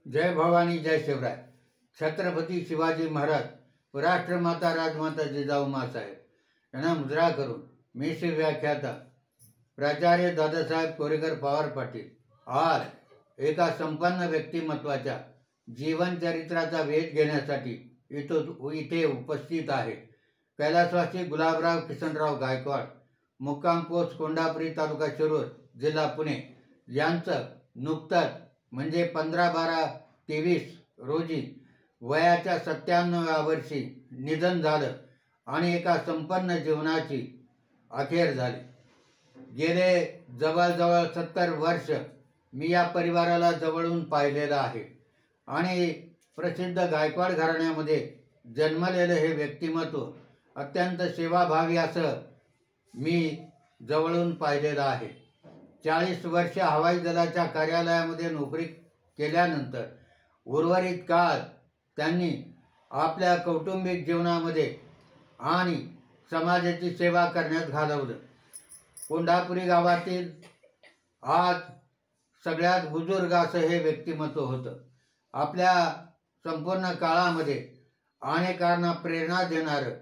जय भवानी जय शिवराय. छत्रपती शिवाजी महाराज व राष्ट्रमाता राजमाता जिजाऊ माँसाहेब यांना मुजरा करून मी श्री व्याख्याता प्राचार्य दादासाहेब कोरेकर पवार पाटील आज एका संपन्न व्यक्तिमत्वाच्या जीवनचरित्राचा वेध घेण्यासाठी इथे उपस्थित आहे. कैलासवासी गुलाबराव किसनराव गायकवाड, मुक्काम पोस्ट कोंडापुरी, तालुका शिरूर, जिल्हा पुणे यांचं नुकतंच म्हणजे 15/12/23 रोजी वयाच्या 97व्या वर्षी निधन झालं आणि एका संपन्न जीवनाची अखेर झाली. गेले जवळजवळ 70 वर्ष मी या परिवाराला जवळून पाहिलेलं आहे आणि प्रसिद्ध गायकवाड घराण्यामध्ये जन्मलेलं हे व्यक्तिमत्व अत्यंत सेवाभावी असं मी जवळून पाहिलेलं आहे. 40 वर्ष हवाई दलाच्या कार्यालयामध्ये नोकरी केल्यानंतर उर्वरित काळ त्यांनी आपल्या कौटुंबिक जीवनामध्ये आणि समाजाची सेवा करण्यात घालवलं. कोंडापुरी गावातील आज सगळ्यात बुजुर्ग असं हे व्यक्तिमत्व होतं. आपल्या संपूर्ण काळामध्ये अनेकांना प्रेरणा देणारं,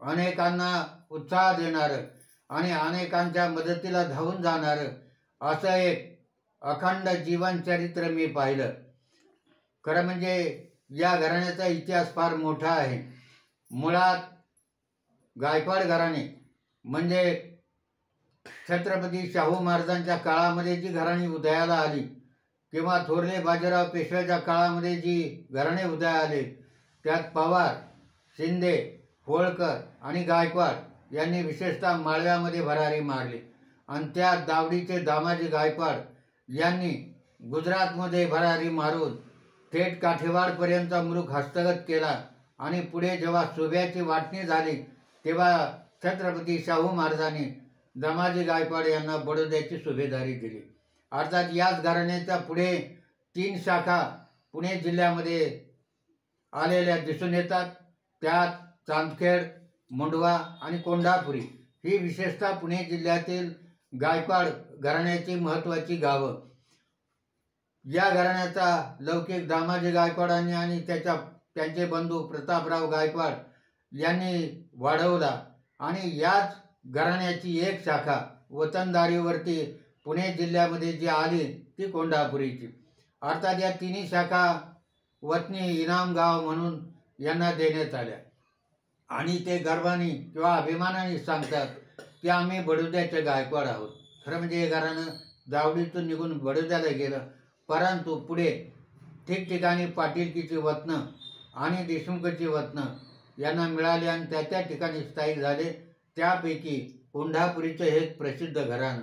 अनेकांना उत्साह देणारं आणि अनेकांच्या मदतीला धावून जाणारं असं एक अखंड जीवनचरित्र मी पाहिलं. खरं म्हणजे या घराण्याचा इतिहास फार मोठा आहे. मुळात गायकवाड घराणे म्हणजे छत्रपती शाहू महाराजांच्या काळामध्ये जी घराणी उदयाला आली किंवा थोरले बाजीराव पेशव्याच्या काळामध्ये जी घराणे उदयाला आले त्यात पवार, शिंदे, होळकर आणि गायकवाड यांनी विशेषतः माळव्यामध्ये भरारी मारली आणि त्या दावडीचे दामाजी गायकवाड यांनी गुजरातमध्ये भरारी मारून थेट काठेवाडपर्यंत मुलूक हस्तगत केला आणि पुढे जेव्हा सुभ्याची वाटणी झाली तेव्हा छत्रपती शाहू महाराजांनी दामाजी गायकवाड यांना बडोद्याची सुभेदारी दिली. अर्थात याच घराण्याच्या पुढे 3 शाखा पुणे जिल्ह्यामध्ये आलेल्या दिसून येतात. त्यात चांदखेड, मुंडवा आणि कोंडापुरी ही विशेषतः पुणे जिल्ह्यातील गायकवाड घराण्याची महत्त्वाची गावं. या घराण्याचा लौकिक दामाजी गायकवाडांनी आणि त्यांचे बंधू प्रतापराव गायकवाड यांनी वाढवला आणि याच घराण्याची एक शाखा वतनदारीवरती पुणे जिल्ह्यामध्ये जी आली ती कोंडापुरीची. अर्थात या तिन्ही शाखा वतनी इनाम गाव म्हणून यांना देण्यात आल्या आणि ते गर्वाने किंवा अभिमानाने सांगतात की आम्ही बडोद्याचे गायकवाड आहोत. खरं म्हणजे हे घराणं दावडीतून निघून बडोद्याला गेलं, परंतु पुढे ठिकठिकाणी पाटीलकीची वतनं आणि देशमुखची वतनं यांना मिळाली आणि त्या ठिकाणी स्थायिक झाले. त्यापैकी कोंडापुरीचं हे प्रसिद्ध घराणं.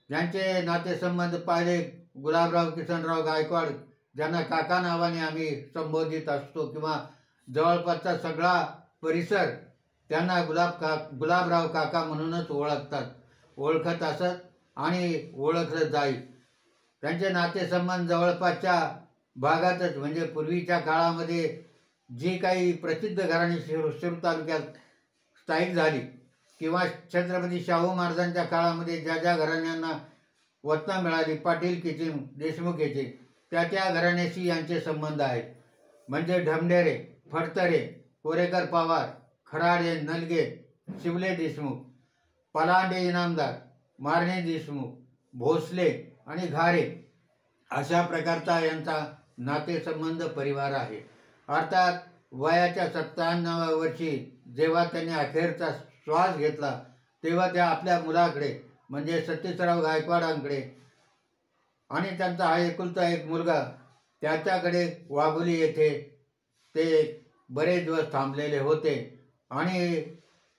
ज्यांचे नातेसंबंध पाहिले गुलाबराव किसनराव गायकवाड, ज्यांना काका नावाने आम्ही संबोधित असतो किंवा जवळपासचा सगळा परिसर त्यांना गुलाबराव काका म्हणूनच ओळखत असत आणि ओळखलं जाईल. त्यांचे नातेसंबंध जवळपासच्या भागातच म्हणजे पूर्वीच्या काळामध्ये जी काही प्रसिद्ध घराणी शिरूर तालुक्यात स्थायिक झाली किंवा छत्रपती शाहू महाराजांच्या काळामध्ये ज्या ज्या घराण्यांना वतनं मिळाली पाटीलकीची, देशमुखीची, त्या घराण्याशी यांचे संबंध आहेत. म्हणजे ढमढेरे, फडतरे, कोरेकर पवार, खराडे, नलगे, शिवले देशमुख, पलांडे इनामदार, मारणे देशमुख, भोसले आणि घारे अशा प्रकारचा यांचा नातेसंबंध परिवार आहे. अर्थात वयाच्या 97व्या वर्षी जेव्हा त्यांनी अखेरचा श्वास घेतला तेव्हा त्या आपल्या मुलाकडे म्हणजे सतीशराव गायकवाडांकडे आणि त्यांचा हा एकुलता एक मुलगा त्याच्याकडे वाघोली येथे ते बरेच दिवस थांबलेले होते आणि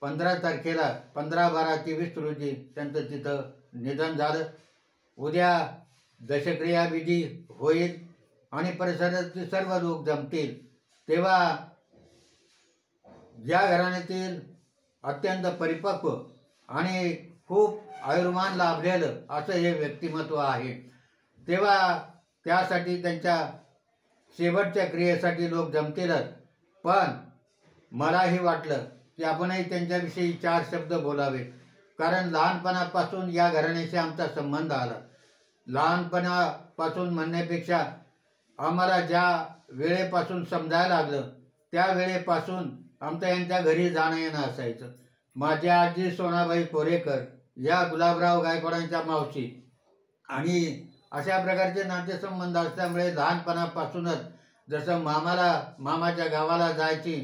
15 तारखेला 15/12/23 रोजी त्यांचं तिथं निधन झालं. उद्या दशक्रिया विधी होईल आणि परिसरातील सर्व लोक जमतील. तेव्हा या घराण्यातील अत्यंत परिपक्व आणि खूप आयुर्मान लाभलेलं असं हे व्यक्तिमत्व आहे. तेव्हा त्यासाठी त्यांच्या शेवटच्या क्रियेसाठी लोक जमतीलच, पण मलाही वाटलं की आपणही त्यांच्याविषयी 4 शब्द बोलावे. कारण लहानपणापासून या घराण्याशी आमचा संबंध आला. लहानपणापासून म्हणण्यापेक्षा आम्हाला ज्या वेळेपासून समजायला लागलं त्या वेळेपासून आमचं यांच्या घरी जाणं येणं असायचं. माझी आजी सोनाबाई कोरेकर या गुलाबराव गायकवाडांच्या मावशी, आणि अशा प्रकारचे नातेसंबंध असल्यामुळे लहानपणापासूनच जसं मामाच्या गावाला जायची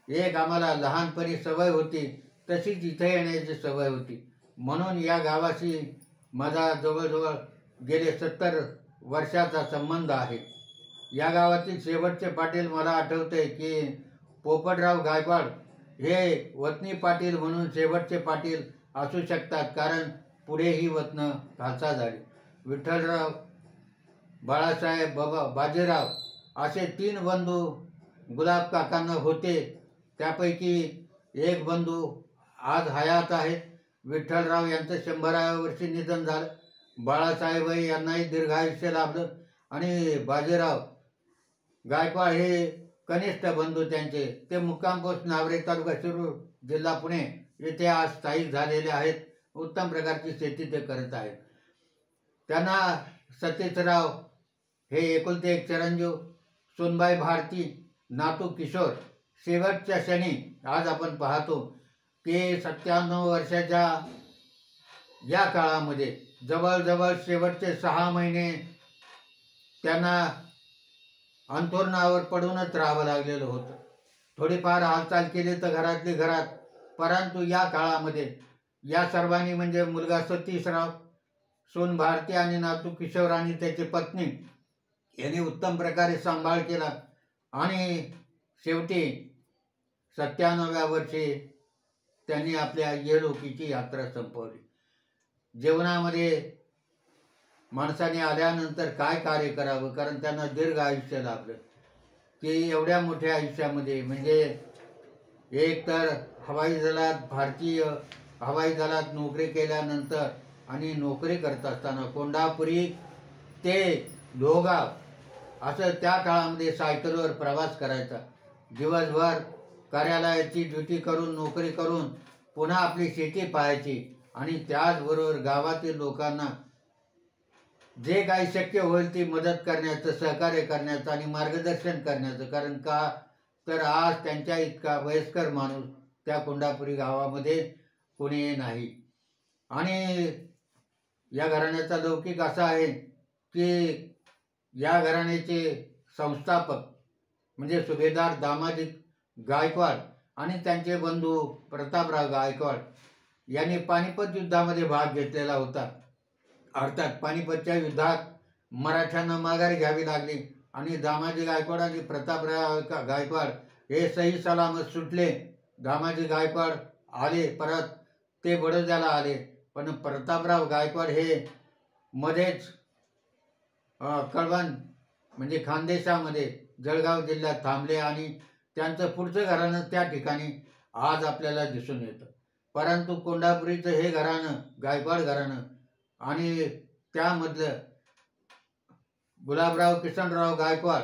एक आम्हाला लहानपणी सवय होती, तशीच इथे येण्याची सवय होती. म्हणून या गावाशी माझा जवळजवळ गेले 70 वर्षाचा संबंध आहे. या गावातील शेवटचे पाटील मला आठवते की पोपटराव गायकवाड हे वतनी पाटील म्हणून शेवटचे पाटील असू शकतात, कारण पुढे ही वतनं खालसा झाली. विठ्ठलराव, बाळासाहेब, बाजीराव असे 3 बंधू गुलाब काकांना होते. त्यापैकी एक बंधू आज हयात आहेत. विठ्ठलराव यांचं 100व्या वर्षी निधन झालं. बाळासाहेब यांनाही दीर्घायुष्य लाभलं आणि बाजीराव गायकवाड हे कनिष्ठ बंधू त्यांचे, ते मुक्काम पोस्ट नावरे, तालुका शिरूर, जिल्हा पुणे येथे आज स्थायिक झालेले आहेत. उत्तम प्रकारची शेती ते करत आहेत. त्यांना सतीशराव हे एकुलते एक चिरंजीव, सोनबाई भारती, नातू किशोर. शेवटच्या क्षणी आज आपण पाहतो की 97 वर्षाच्या या काळामध्ये जवळजवळ शेवटचे 6 महिने त्यांना अंथरुणावर पडूनच राहावं लागलेलं होतं. थोडीफार हालचाल केली तर घरातली घरात, परंतु या काळामध्ये या सर्वांनी म्हणजे मुलगा सतीशराव, सून भारती आणि नातू किशोर आणि त्याची पत्नी यांनी उत्तम प्रकारे सांभाळ केला आणि शेवटी 97व्या वर्षी त्यांनी आपल्या इहलोकीची यात्रा संपवली. जीवनामध्ये माणसाने आल्यानंतर काय कार्य करावं, कारण त्यांना दीर्घ आयुष्य लाभलं की एवढ्या मोठ्या आयुष्यामध्ये म्हणजे एक तर भारतीय हवाई दलात नोकरी केल्यानंतर आणि नोकरी करत असताना कोंढापुरी ते लोहगाव असं त्या काळामध्ये सायकलवर प्रवास करायचा. दिवसभर कार्यालयाची ड्युटी करून नोकरी करून पुन्हा आपली शेती पाहायची आणि त्याचबरोबर गावातील लोकांना जे काही शक्य होईल ती मदत करण्याचं, सहकार्य करण्याचं आणि मार्गदर्शन करण्याचं. कारण का तर आज त्यांच्या इतका वयस्कर माणूस त्या कोंढापुरी गावामध्ये कोणी नाही. आणि या घराण्याचा लौकिक असा आहे की या घराण्याचे संस्थापक म्हणजे सुभेदार दामाजी गायकवाड आणि त्यांचे बंधू प्रतापराव गायकवाड यांनी पानिपत युद्धामध्ये भाग घेतलेला होता. अर्थात पानिपतच्या युद्धात मराठ्यांना माघार घ्यावी लागली आणि दामाजी गायकवाड आणि प्रतापराव गायकवाड हे सही सलामत सुटले. दामाजी गायकवाड आले परत, ते बडोद्याला आले, पण प्रतापराव गायकवाड हे मध्येच कळवण म्हणजे खानदेशामध्ये जळगाव जिल्ह्यात थांबले आणि त्यांचं पुढचं घराणं त्या ठिकाणी आज आपल्याला दिसून येतं. परंतु कोंढापुरीचं हे घराणं, गायकवाड घराणं आणि त्यामधलं गुलाबराव किसनराव गायकवाड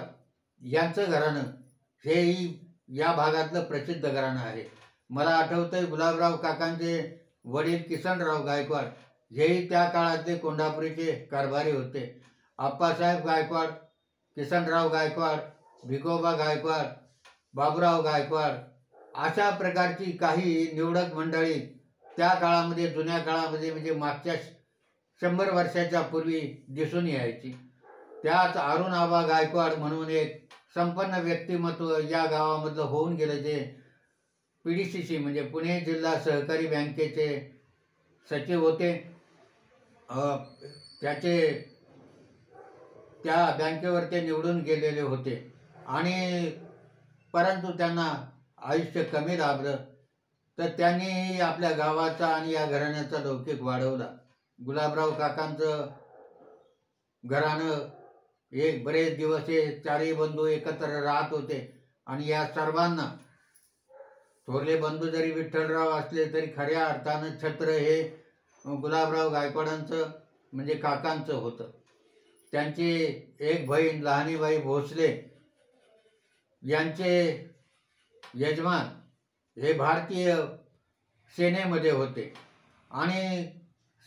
यांचं घराणं हेही या भागातलं प्रसिद्ध घराणं आहे. मला आठवतंय गुलाबराव काकांचे वडील किसनराव गायकवाड हेही त्या काळातले कोंढापुरीचे कारभारी होते. आप्पासाहेब गायकवाड, किसनराव गायकवाड, भिकोबा गायकवाड, बाबूराव गायकवाड अशा प्रकारची काही निवडक मंडळी त्या काळामध्ये, जुन्या काळामध्ये म्हणजे मागच्या 100 वर्षाच्या पूर्वी दिसून यायची. त्याच अरुण आबा गायकवाड म्हणून एक संपन्न व्यक्तिमत्व या गावामधलं होऊन गेलं, जे PDCC म्हणजे पुणे जिल्हा सहकारी बँकेचे सचिव होते. त्या बँकेवर ते निवडून गेलेले होते आणि परंतु त्यांना आयुष्य कमी लाभलं, तर त्यांनी आपल्या गावाचा आणि या घराण्याचा लौकिक वाढवला. गुलाबराव काकांचं घराणं एक बरेच दिवस हे 4ही बंधू एकत्र राहत होते आणि या सर्वांना थोरले बंधू जरी विठ्ठलराव असले तरी खऱ्या अर्थानं छत्र हे गुलाबराव गायकवाडांचं म्हणजे काकांचं होतं. त्यांची एक बहीण लहानीबाई भोसले यांचे यजमान हे भारतीय सेनेमध्ये होते आणि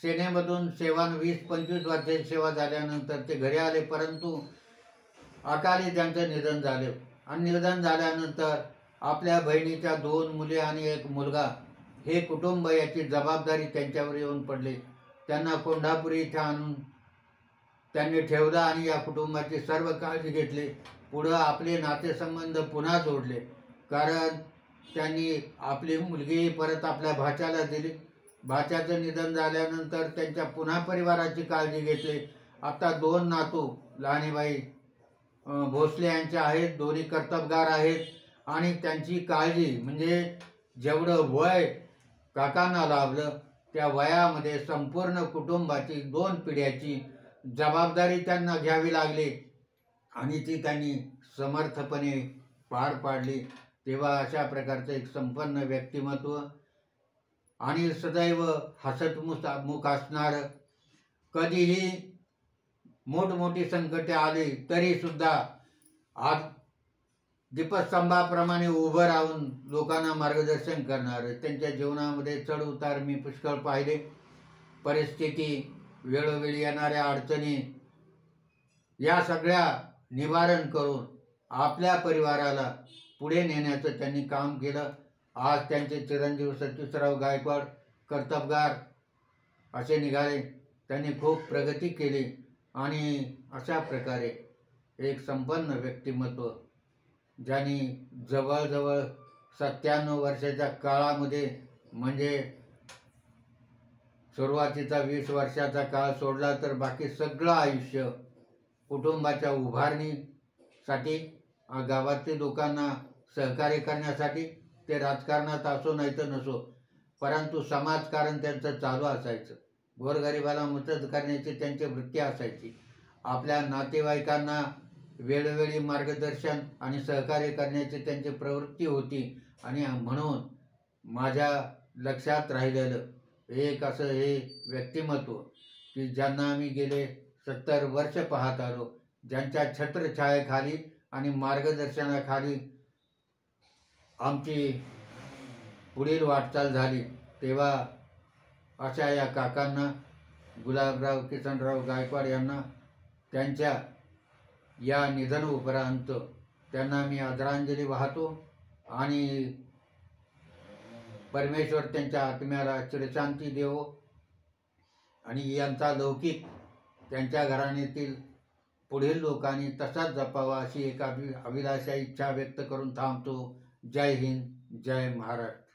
सेनेमधून 20-25 वर्षांची सेवा झाल्यानंतर ते घरी आले. परंतु अकाली त्यांचं निधन झालं आणि निधन झाल्यानंतर आपल्या बहिणीच्या 2 मुली आणि 1 मुलगा हे कुटुंब याची जबाबदारी त्यांच्यावर येऊन पडली. त्यांना कोंढापुरी इथे आणून त्यांनी ठेवलं आणि या कुटुंबाची सर्व काळजी घेतली. पुढं आपले नातेसंबंध पुन्हा जोडले, कारण त्यांनी आपली मुलगी परत आपल्या भाच्याला दिली. भाच्याचं निधन झाल्यानंतर त्यांच्या पुन्हा परिवाराची काळजी घेतली. आता 2 नातू लहानीबाई भोसले यांचे आहेत, दोन्ही कर्तबगार आहेत आणि त्यांची काळजी म्हणजे जेवढं वय काकांना लाभलं त्या वयामध्ये संपूर्ण कुटुंबाची 2 पिढ्याची जबाबदारी त्यांना घ्यावी लागली आणि ती त्यांनी समर्थपणे पार पाडली. तेव्हा अशा प्रकारचं एक संपन्न व्यक्तिमत्व आणि सदैव हसतमुख असणारं, कधीही मोठमोठी संकटे आली तरी सुद्धा आज दीपस्तंभाप्रमाणे उभं राहून लोकांना मार्गदर्शन करणारं. त्यांच्या जीवनामध्ये चढ उतार मी पुष्कळ पाहिले. परिस्थिती, वेळोवेळी येणाऱ्या अडचणी या सगळ्या निवारण करून आपल्या परिवाराला पुढे नेण्याचं त्यांनी काम केलं. आज त्यांचे चिरंजीव सतीशराव गायकवाड कर्तबगार असे निघाले. त्यांनी खूप प्रगती केली आणि अशा प्रकारे एक संपन्न व्यक्तिमत्व ज्यांनी जवळजवळ 97 वर्षाच्या काळामध्ये म्हणजे सुरुवातीचा 20 वर्षाचा काळ सोडला तर बाकी सगळं आयुष्य कुटुंबाच्या उभारणीसाठी, गावातील लोकांना सहकार्य करण्यासाठी, ते राजकारणात असो नाही तर नसो, परंतु समाजकारण त्यांचं चालू असायचं. गोरगरिबाला मदत करण्याची त्यांची वृत्ती असायची. आपल्या नातेवाईकांना वेळोवेळी मार्गदर्शन आणि सहकार्य करण्याची त्यांची प्रवृत्ती होती. आणि म्हणून माझ्या लक्षात राहिलेलं एक असं हे व्यक्तिमत्व की ज्यांना आम्ही गेले 70 वर्ष पाहत आलो, ज्यांच्या छत्रछायेखाली आणि मार्गदर्शनाखाली आमची पुढील वाटचाल झाली, तेव्हा अशा या काकांना, गुलाबराव किसनराव गायकवाड यांना त्यांच्या या निधन उपरांत त्यांना मी आदरांजली वाहतो आणि परमेश्वर त्यांच्या आत्म्याला चिरशांती देवो आणि यांचा लौकिक त्यांच्या घराण्यातील पुढील लोकांनी तसाच जपावा अशी एक अभिलाषा इच्छा व्यक्त करून थांबतो. जय हिंद, जय महाराष्ट्र.